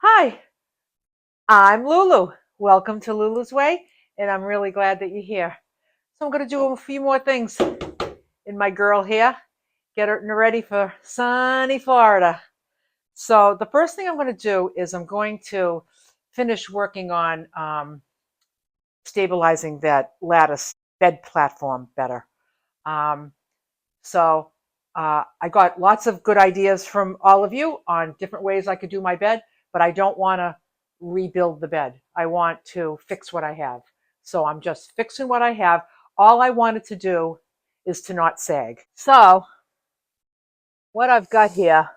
Hi, I'm Lulu. Welcome to Lulu's Way, and I'm really glad that you're here. So I'm going to do a few more things in my girl here, get her ready for sunny Florida. So the first thing I'm going to do is I'm going to finish working on stabilizing that lattice bed platform better. Um, so I got lots of good ideas from all of you on different ways I could do my bed, but I don't want to rebuild the bed. I want to fix what I have. So I'm just fixing what I have. All I wanted to do is to not sag. So what I've got here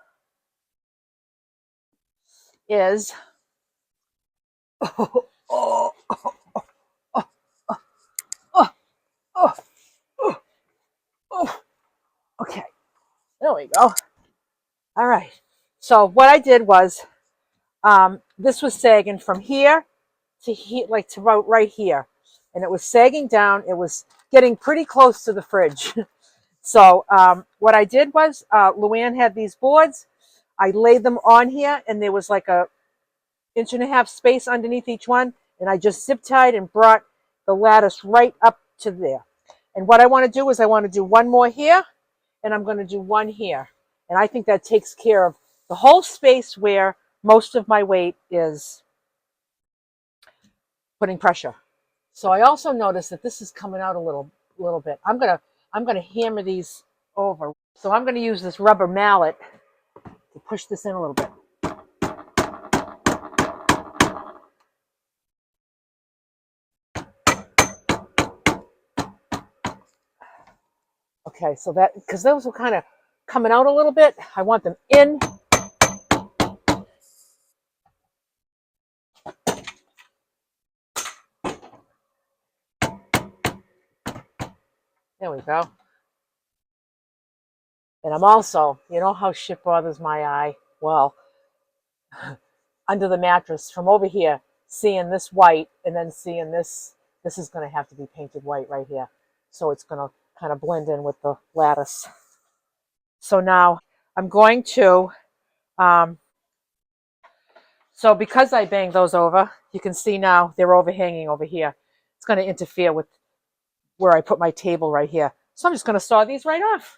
is oh, oh, oh, oh, oh, oh, oh. Okay, there we go. All right. So what I did was this was sagging from here to here, like to right here, and it was sagging down. It was getting pretty close to the fridge. So what I did was Luann had these boards. I laid them on here, and there was like a inch and a half space underneath each one, and I just zip tied and brought the lattice right up to there. And what I want to do is I want to do one more here, and I'm going to do one here. And I think that takes care of the whole space where most of my weight is putting pressure. So I also noticed that this is coming out a little bit. I'm gonna hammer these over. So I'm gonna use this rubber mallet to push this in a little bit. Okay, so that because those are kind of coming out a little bit, I want them in. There we go. And I'm also, you know how shit bothers my eye? Well, under the mattress from over here, seeing this white and then seeing this is going to have to be painted white right here. So it's going to kind of blend in with the lattice. So now I'm going to, so because I banged those over, you can see now they're overhanging over here. It's going to interfere with where I put my table right here. So I'm just going to saw these right off.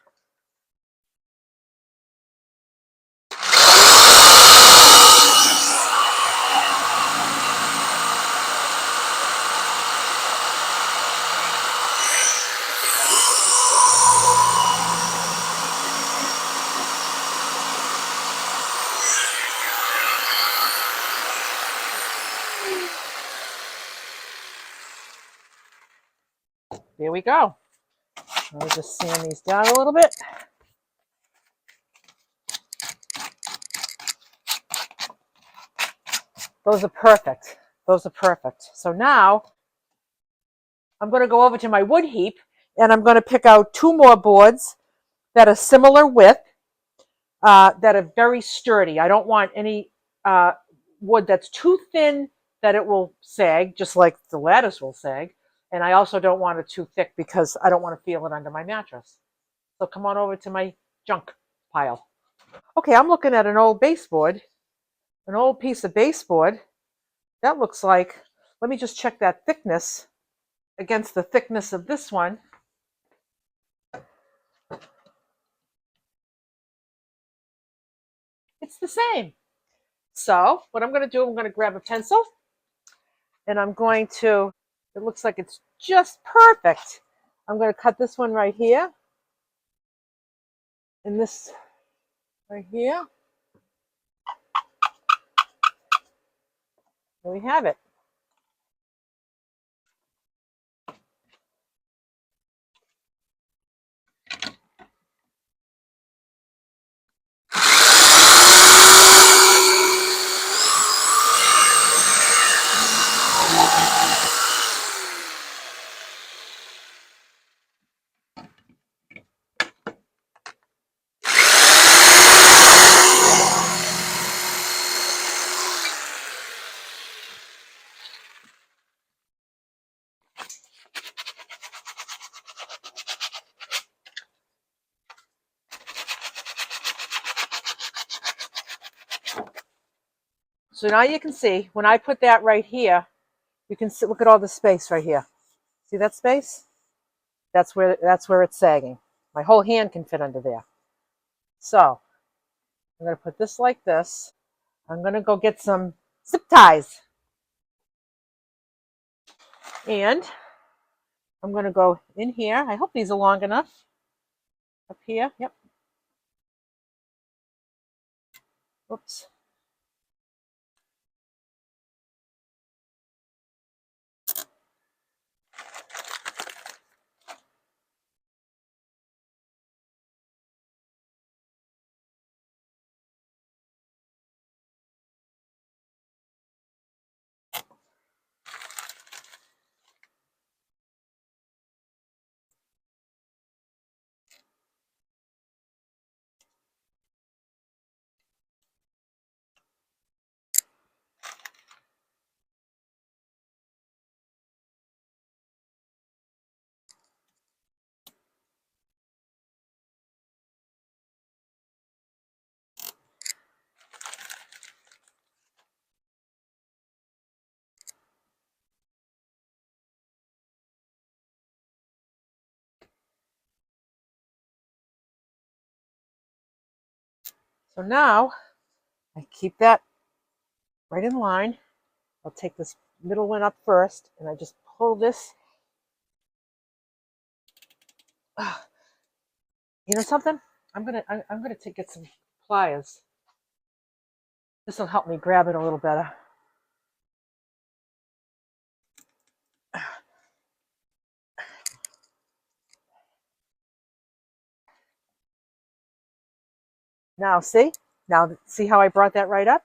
There we go. I'll just sand these down a little bit. Those are perfect. Those are perfect. So now I'm going to go over to my wood heap and I'm going to pick out two more boards that are similar width, that are very sturdy. I don't want any wood that's too thin that it will sag, just like the lattice will sag. And I also don't want it too thick because I don't want to feel it under my mattress. So come on over to my junk pile. Okay, I'm looking at an old baseboard, an old piece of baseboard. That looks like, let me just check that thickness against the thickness of this one. It's the same. So what I'm going to do, I'm going to grab a pencil and I'm going to, it looks like it's just perfect. I'm going to cut this one right here and this right here. There we have it. So now you can see when I put that right here, you can see, look at all the space right here. See that space? That's where it's sagging. My whole hand can fit under there. So I'm going to put this like this. I'm going to go get some zip ties. And I'm going to go in here. I hope these are long enough. Up here. Yep. Oops. So now I keep that right in line. I'll take this middle one up first, and I just pull this. You know something? I'm gonna get some pliers. This will help me grab it a little better. Now see? Now see how I brought that right up?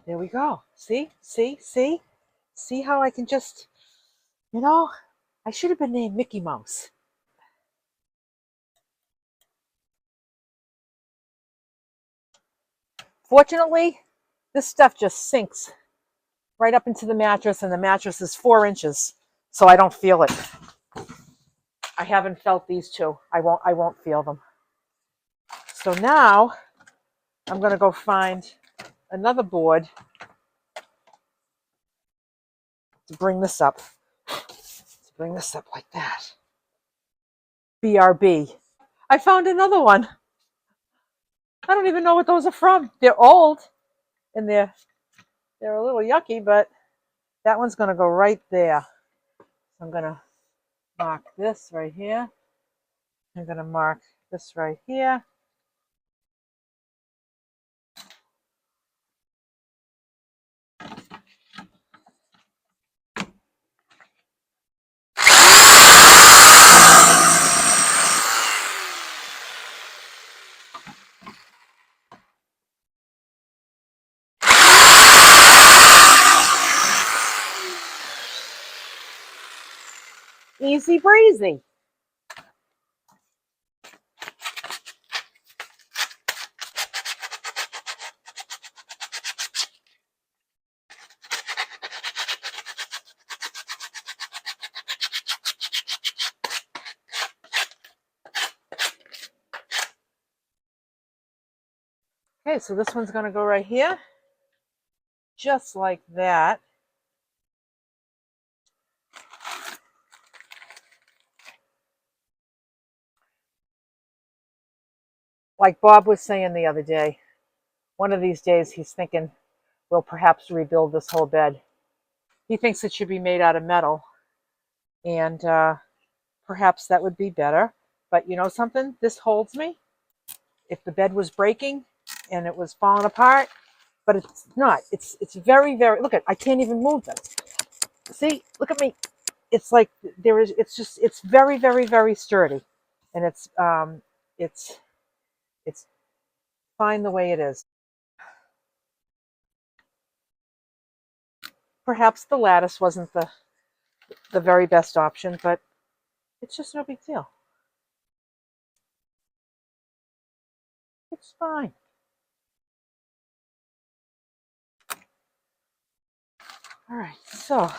There we go. See? See? See? See how I can just, I should have been named Mickey Mouse. Fortunately, this stuff just sinks right up into the mattress, and the mattress is 4 inches, so I don't feel it. I haven't felt these two. I won't feel them. So now I'm gonna go find another board to bring this up. To bring this up like that. BRB. I found another one. I don't even know what those are from. They're old and they're a little yucky, but that one's gonna go right there. I'm gonna mark this right here. I'm gonna mark this right here. Easy breezy. Okay, so this one's gonna go right here. Just like that. Like Bob was saying the other day, one of these days he's thinking we'll perhaps rebuild this whole bed. He thinks it should be made out of metal, and perhaps that would be better. But you know something? This holds me. If the bed was breaking and it was falling apart, but it's not. It's very, very, look at, I can't even move them. See, look at me. It's like it's very, very, very sturdy, and it's fine the way it is. perhaps the lattice wasn't the very best option, but it's just no big deal. It's fine. All right, so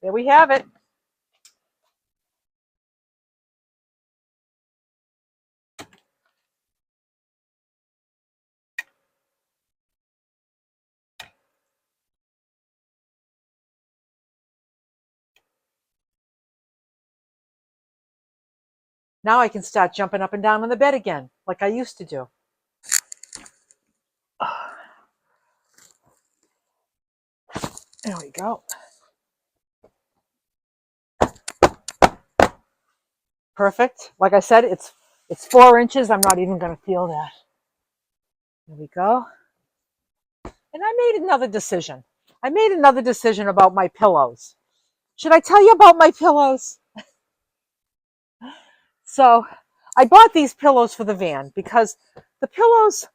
there we have it. Now I can start jumping up and down on the bed again, like I used to do. There we go. Perfect. Like I said, it's 4 inches. I'm not even going to feel that. There we go. And I made another decision. I made another decision about my pillows. Should I tell you about my pillows? So I bought these pillows for the van because the pillows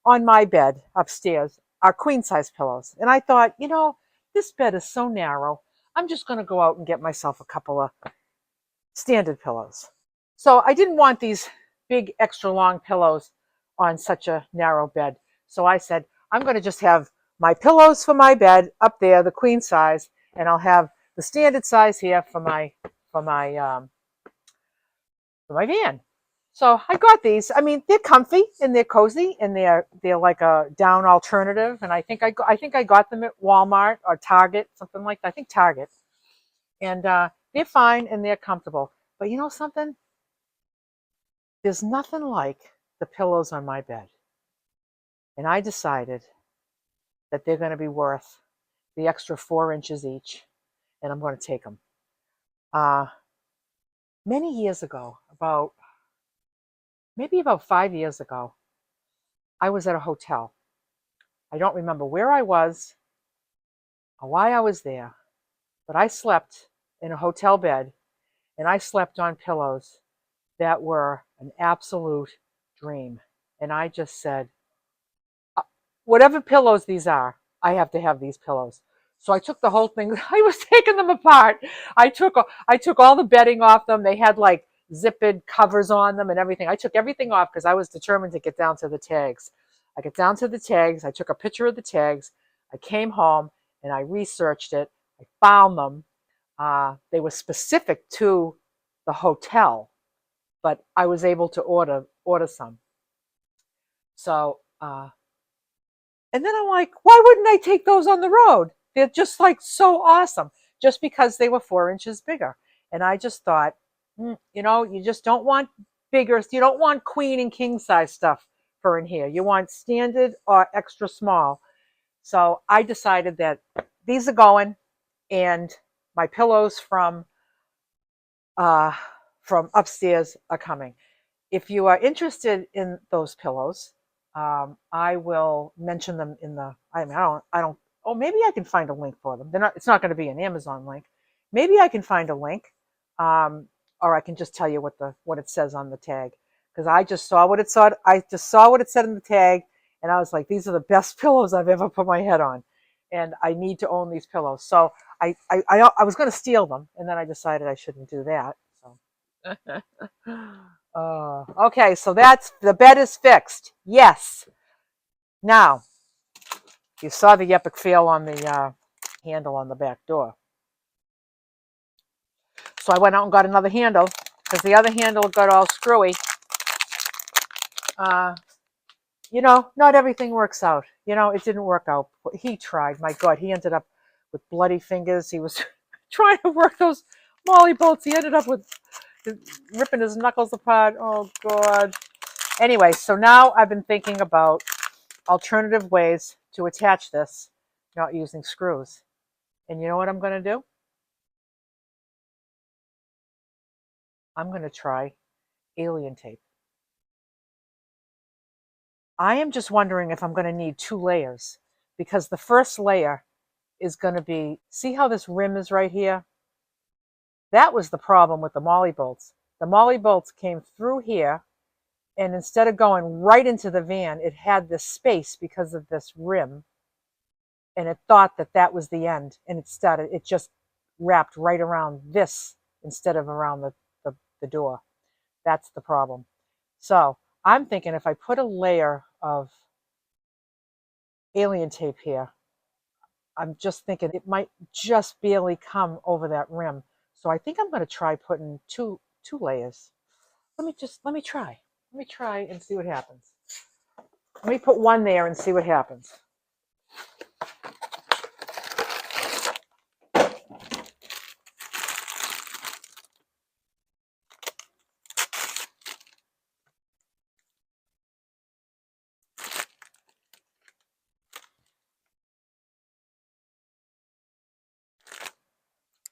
on my bed upstairs are queen size pillows. And I thought, this bed is so narrow. I'm just going to go out and get myself a couple of standard pillows. So I didn't want these big extra long pillows on such a narrow bed. So I said, I'm going to just have my pillows for my bed up there, the queen size, and I'll have the standard size here for my van. So I got these. I mean, they're comfy and they're cozy and they're like a down alternative. And I think I got them at Walmart or Target, something like that. I think Target. And they're fine and they're comfortable. But you know something? There's nothing like the pillows on my bed. And I decided that they're going to be worth the extra 4 inches each. And I'm going to take them. Many years ago, maybe about 5 years ago, I was at a hotel. I don't remember where I was or why I was there, but I slept in a hotel bed and I slept on pillows that were an absolute dream. And I just said, whatever pillows these are, I have to have these pillows. So I took the whole thing. I was taking them apart. I took all the bedding off them. They had like zippered covers on them and everything. I took everything off because I was determined to get down to the tags. I got down to the tags. I took a picture of the tags. I came home and I researched it. I found them. They were specific to the hotel, but I was able to order some. So, and then I'm like, why wouldn't I take those on the road? They're just like so awesome, just because they were 4 inches bigger. And I just thought, you just don't want bigger. You don't want queen and king size stuff for in here. You want standard or extra small. So I decided that these are going, and my pillows from upstairs are coming. If you are interested in those pillows, I will mention them in the. I mean, I don't. Oh, maybe I can find a link for them. It's not going to be an Amazon link. Maybe I can find a link, or I can just tell you what it says on the tag, because I just saw what it said. I just saw what it said in the tag, and I was like, these are the best pillows I've ever put my head on, and I need to own these pillows. So I was going to steal them, and then I decided I shouldn't do that. So. Okay, so the bed is fixed. Yes. Now, you saw the epic fail on the handle on the back door. So I went out and got another handle because the other handle got all screwy. Not everything works out. It didn't work out. He tried. My God, he ended up with bloody fingers. He was trying to work those molly bolts. He ended up with ripping his knuckles apart. Oh, God. Anyway, so now I've been thinking about alternative ways to attach this, not using screws. And you know what I'm going to do? I'm going to try alien tape. I am just wondering if I'm going to need 2 layers, because the first layer is going to be, see how this rim is right here? That was the problem with the molly bolts. The molly bolts came through here, and instead of going right into the van, it had this space because of this rim, and it thought that that was the end, and it just wrapped right around this instead of around the door. That's the problem. So I'm thinking if I put a layer of alien tape here, I'm just thinking it might just barely come over that rim. So I think I'm going to try putting two layers. Let me try. Let me try and see what happens. Let me put one there and see what happens.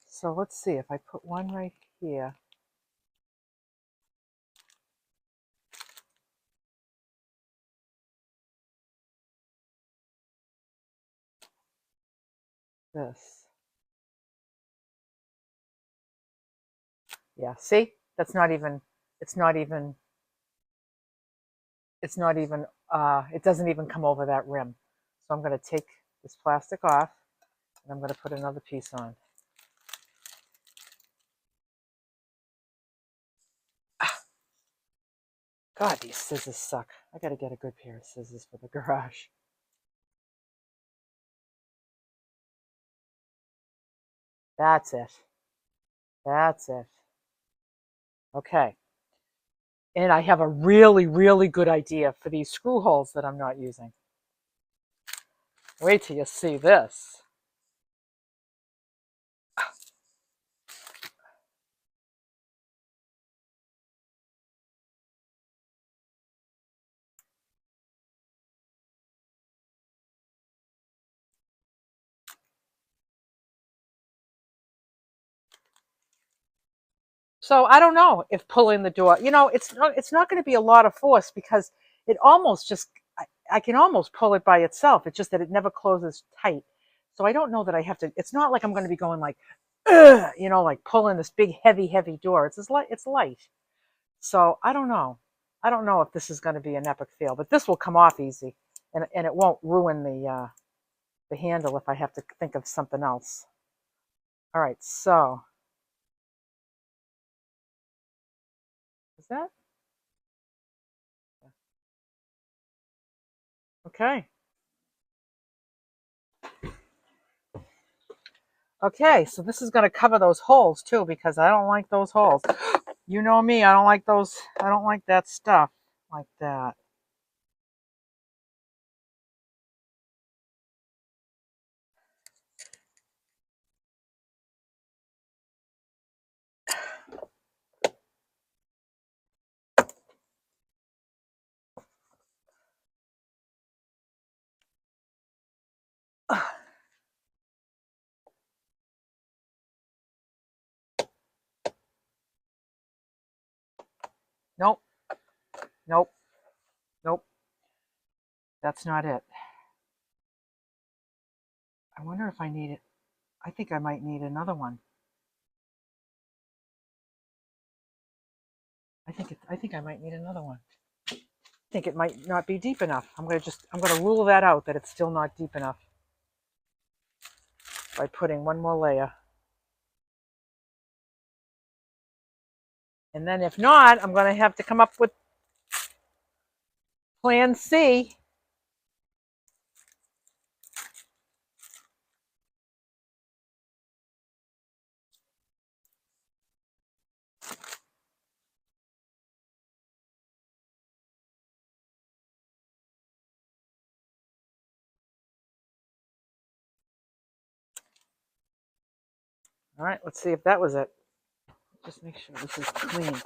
So let's see if I put one right here. This. Yeah, see? That's not even, it's not even, it's not even, it doesn't even come over that rim. So I'm going to take this plastic off and I'm going to put another piece on. God, these scissors suck. I got to get a good pair of scissors for the garage. That's it. That's it. Okay. And I have a really, really good idea for these screw holes that I'm not using. Wait till you see this. So I don't know if pulling the door, it's not going to be a lot of force because it almost just, I can almost pull it by itself. It's just that it never closes tight. So I don't know that I have to, it's not like I'm going to be going like, like pulling this big, heavy, heavy door. It's light. So I don't know. I don't know if this is going to be an epic fail, but this will come off easy, and it won't ruin the handle if I have to think of something else. All right, so is that okay? Okay, so this is going to cover those holes too because I don't like those holes. You know me, I don't like those. I don't like that stuff like that. Nope, nope, nope. That's not it. I wonder if I need it. I think I might need another one. I think I might need another one. I think it might not be deep enough. I'm going to rule that out, that it's still not deep enough by putting one more layer. And then if not, I'm going to have to come up with plan C. All right, let's see if that was it. Just make sure this is clean.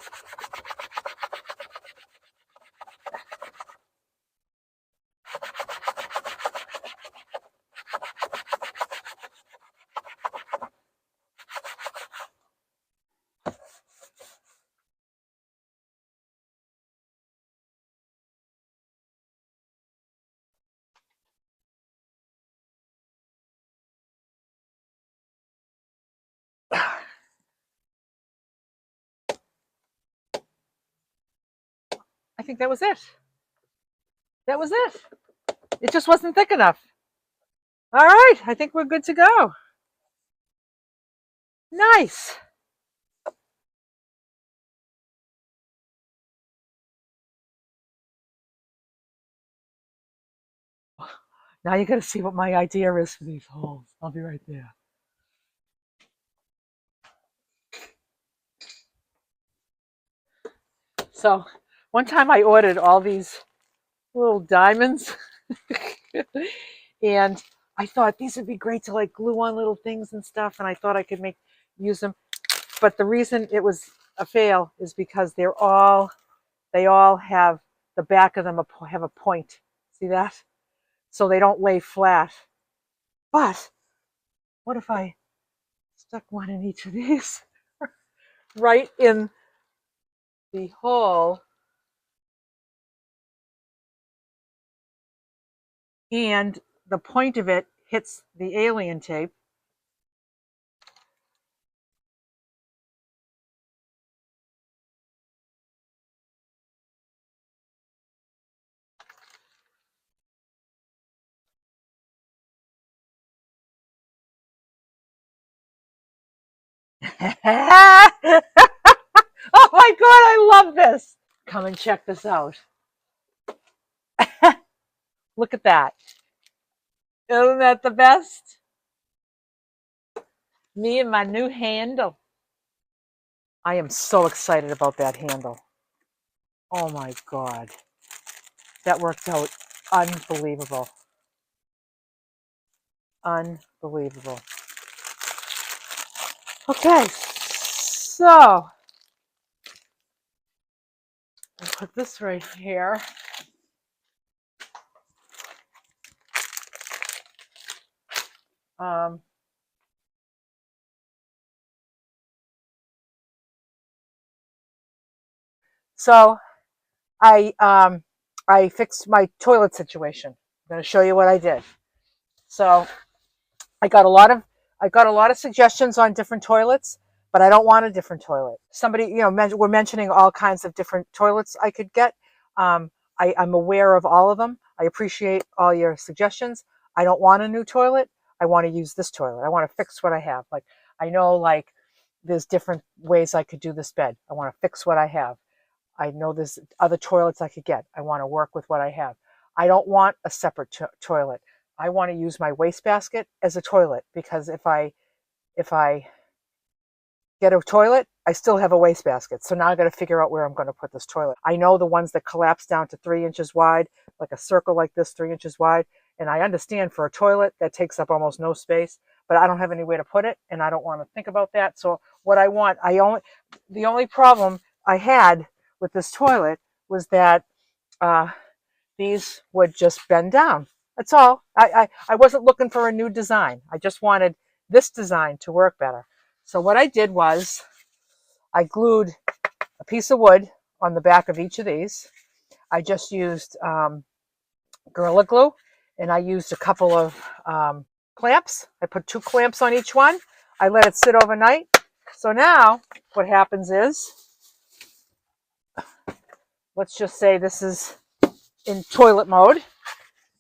think that was it. That was it. It just wasn't thick enough. All right, I think we're good to go. Nice. Now you got to see what my idea is for these holes. I'll be right there. So one time I ordered all these little diamonds and I thought these would be great to like glue on little things and stuff, and I thought I could use them. But the reason it was a fail is because they all have the back of them have a point. See that? So they don't lay flat. But what if I stuck one in each of these right in the hole, and the point of it hits the alien tape. Oh my God, I love this. Come and check this out. Look at that. Isn't that the best? Me and my new handle. I am so excited about that handle. Oh my God. That worked out unbelievable. Unbelievable. Okay, so I'll put this right here. So I fixed my toilet situation. I'm going to show you what I did. So I got a lot of suggestions on different toilets, but I don't want a different toilet. Somebody, we're mentioning all kinds of different toilets I could get. I'm aware of all of them. I appreciate all your suggestions. I don't want a new toilet. I want to use this toilet. I want to fix what I have. Like, I know, like, there's different ways I could do this bed. I want to fix what I have. I know there's other toilets I could get. I want to work with what I have. I don't want a separate toilet. I want to use my wastebasket as a toilet, because if I get a toilet, I still have a wastebasket. So now I got to figure out where I'm going to put this toilet. I know the ones that collapse down to 3 inches wide, like a circle like this, 3 inches wide. And I understand for a toilet that takes up almost no space, but I don't have any way to put it, and I don't want to think about that. So what I want, the only problem I had with this toilet was that these would just bend down. That's all. I wasn't looking for a new design. I just wanted this design to work better. So what I did was I glued a piece of wood on the back of each of these. I just used Gorilla Glue, and I used a couple of clamps. I put 2 clamps on each one. I let it sit overnight. So now what happens is, let's just say this is in toilet mode,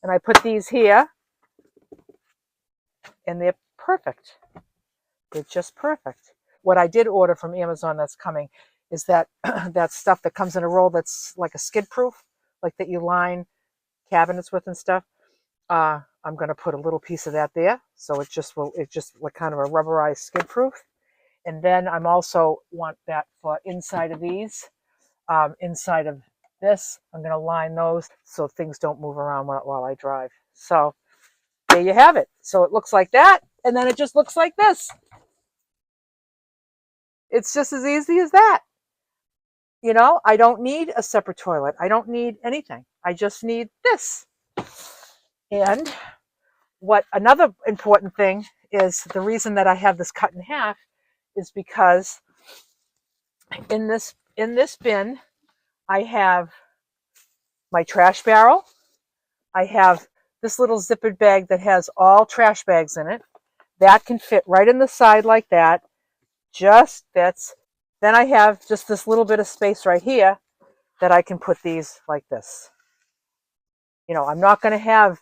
and I put these here, and they're perfect. They're just perfect. What I did order from Amazon that's coming is that that stuff that comes in a roll that's like a skid proof, like that you line cabinets with and stuff. I'm going to put a little piece of that there, so it just like kind of a rubberized skid proof. And then I'm also want that for inside of these, inside of this. I'm going to line those so things don't move around while I drive. So there you have it. So it looks like that, and then it just looks like this. It's just as easy as that. I don't need a separate toilet. I don't need anything. I just need this. And another important thing is, the reason that I have this cut in half is because in this bin, I have my trash barrel. I have this little zippered bag that has all trash bags in it. That can fit right in the side like that. Just fits. Then I have just this little bit of space right here that I can put these like this. You know, I'm not going to have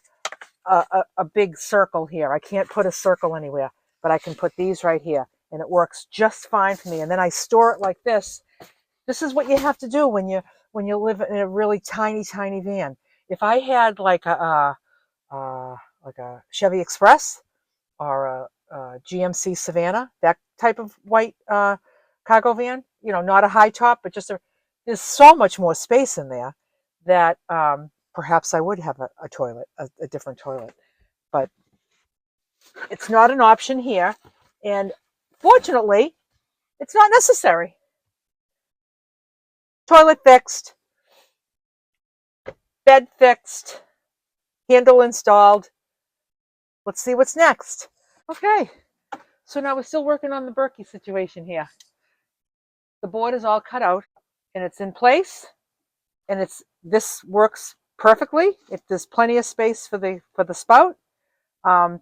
a big circle here. I can't put a circle anywhere, but I can put these right here, and it works just fine for me. And then I store it like this. This is what you have to do when you live in a really tiny van. If I had like a Chevy Express or a GMC Savannah, that type of white cargo van, you know, not a high top, but just there's so much more space in there that perhaps I would have a toilet, a different toilet. But it's not an option here. And fortunately, it's not necessary. Toilet fixed, bed fixed, handle installed. Let's see what's next. Okay, so now we're still working on the Berkey situation here. The board is all cut out and it's in place, and this works perfectly. If there's plenty of space for the spout,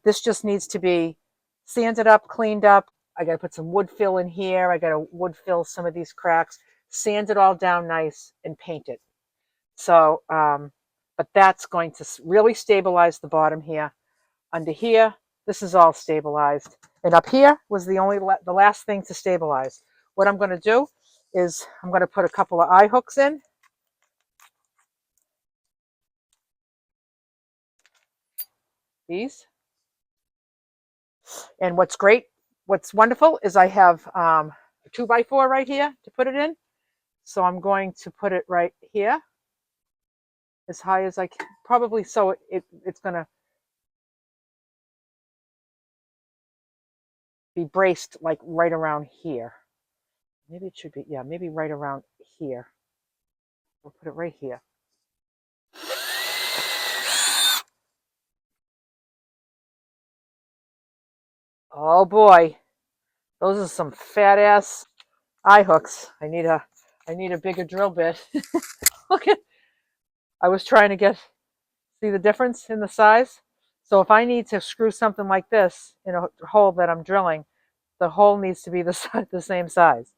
this just needs to be sanded up, cleaned up. I got to put some wood fill in here. I got to wood fill some of these cracks, sand it all down nice, and paint it. So, but that's going to really stabilize the bottom here. Under here, this is all stabilized. And up here was the last thing to stabilize. What I'm going to do is I'm going to put a couple of eye hooks in. These. And what's wonderful is I have a 2x4 right here to put it in. So I'm going to put it right here as high as I can, probably so it's going to be braced like right around here. Maybe it should be, yeah, maybe right around here. We'll put it right here. Oh boy, those are some fat ass eye hooks. I need a bigger drill bit. Look at, I was trying to see the difference in the size. So if I need to screw something like this in a hole that I'm drilling, the hole needs to be the same size.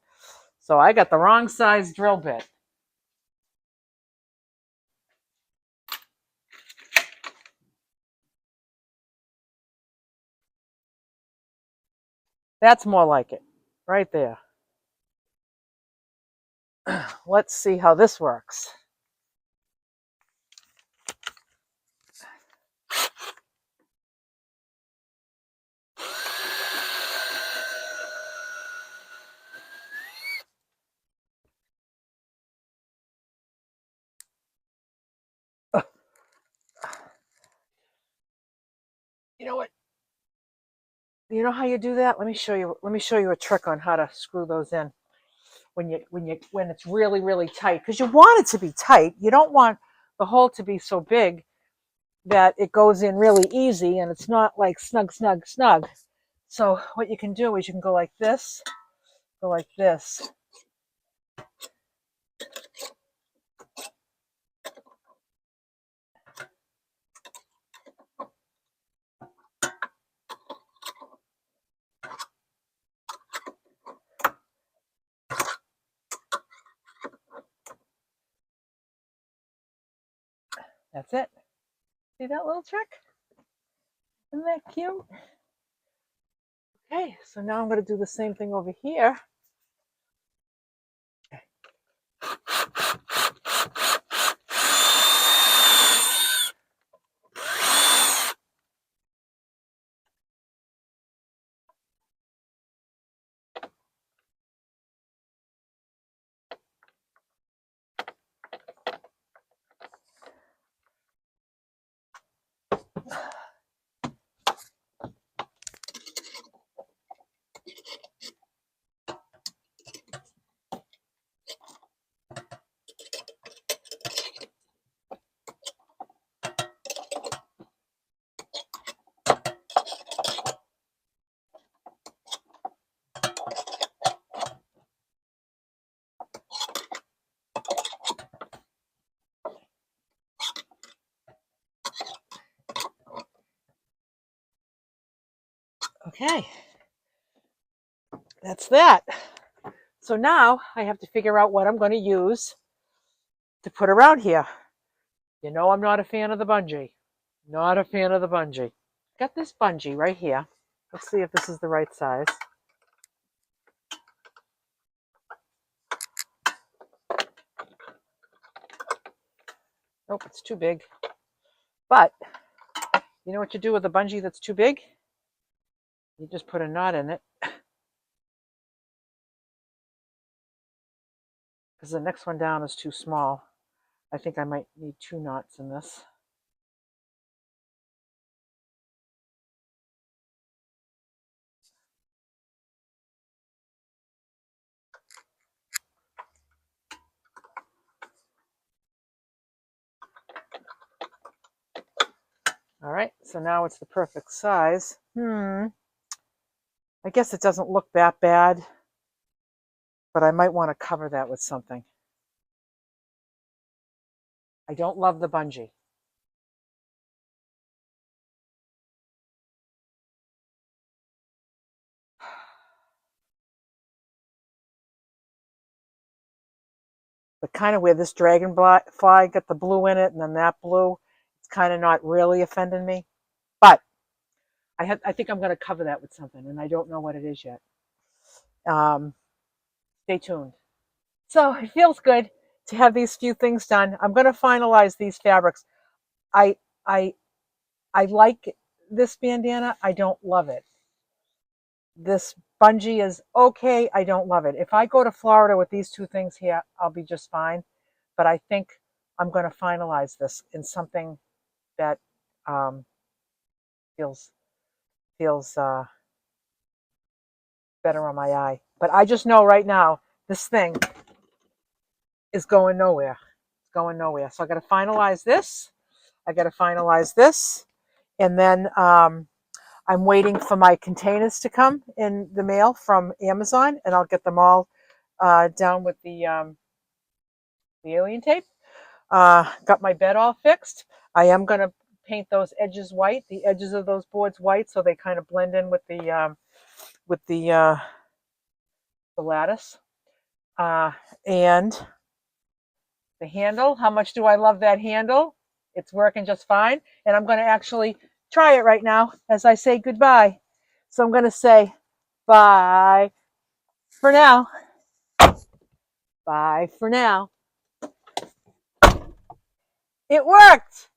So I got the wrong size drill bit. That's more like it, right there. Let's see how this works. You know what? You know how you do that? Let me show you a trick on how to screw those in when it's really tight, because you want it to be tight. You don't want the hole to be so big that it goes in really easy and it's not like snug. So what you can do is you can go like this, go like this. That's it. See that little trick? Isn't that cute? Okay, so now I'm going to do the same thing over here. Okay, that's that. So now I have to figure out what I'm going to use to put around here. You know I'm not a fan of the bungee. Not a fan of the bungee. Got this bungee right here. Let's see if this is the right size. Nope, it's too big. But you know what you do with a bungee that's too big? You just put a knot in it. Because the next one down is too small. I think I might need 2 knots in this. All right, so now it's the perfect size. I guess it doesn't look that bad, but I might want to cover that with something. I don't love the bungee. But kind of where this dragonfly got the blue in it and then that blue, it's kind of not really offending me. But I think I'm going to cover that with something, and I don't know what it is yet. Stay tuned. So it feels good to have these few things done. I'm going to finalize these fabrics. I I I like this bandana. I don't love it. This bungee is okay. I don't love it. If I go to Florida with these 2 things here, I'll be just fine. But I think I'm going to finalize this in something that feels better on my eye. But I just know right now this thing is going nowhere. It's going nowhere. So I got to finalize this. I got to finalize this, and then I'm waiting for my containers to come in the mail from Amazon, and I'll get them all down with the alien tape. Got my bed all fixed. I am going to paint those edges white, the edges of those boards white, so they kind of blend in with the lattice. And the handle, how much do I love that handle? It's working just fine. And I'm going to actually try it right now as I say goodbye. So I'm going to say bye for now. Bye for now. It worked.